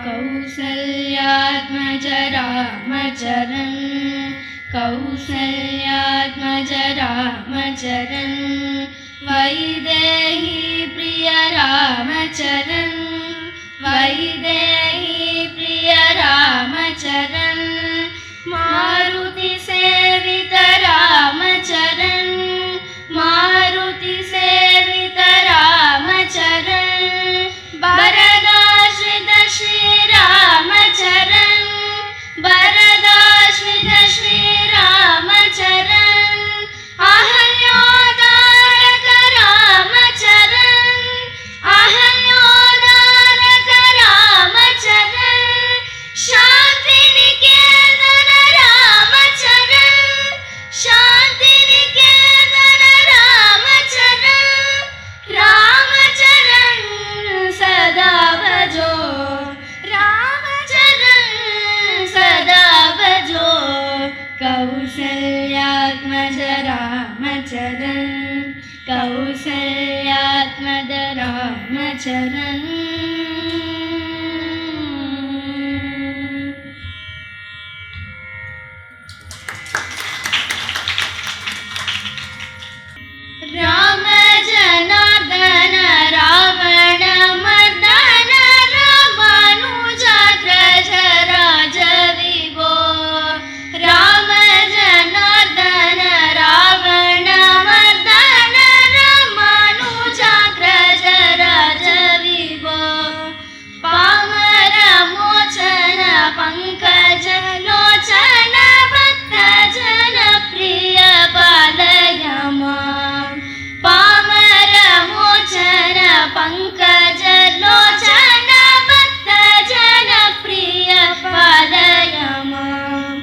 कौसल्यात्मज रामचरन् कौसल्यात्मज रामचरन् वैदेही प्रिय रामचरन् वैदेही प्रिय रामचरन् मारुति सेवित रामचरन् मारुति सेवित रामचरन् वरदाश्रित श्री रामचरन् वरदाश्रित श्री रामचरन् अहल्योदारक रामचरन् अहल्योदारक रामचरन् शान्तिनिकेतन रामचरन् शान्तिनिकेतन रामचरन् रामचरन् सदा भजो रामचरन् सदा भजो कौसल्यात्मज रामचरन् कौसल्यात्मज रामचरन् राम जनार्दन रावण मर्दन रामानुजाग्रज राज विभो राम जनार्दन रावण मर्दन रामानुजाग्रज राज विभो पामर मोचन पंकज लोचन भक्त जन प्रिय पालय मां पामर मोचन पंकज लोचन भक्त जन प्रिय पालय मां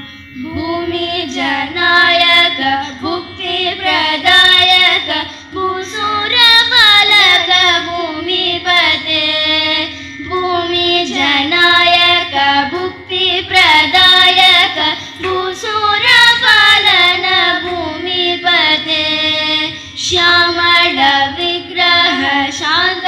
भूमि जनायक भुक्ति प्रदायक भूसुर बालक भूमिपते भूमि जनायक भुक्ति प्रदायक भूसुर पालन भूमिपते श्यामल विग्रह शांत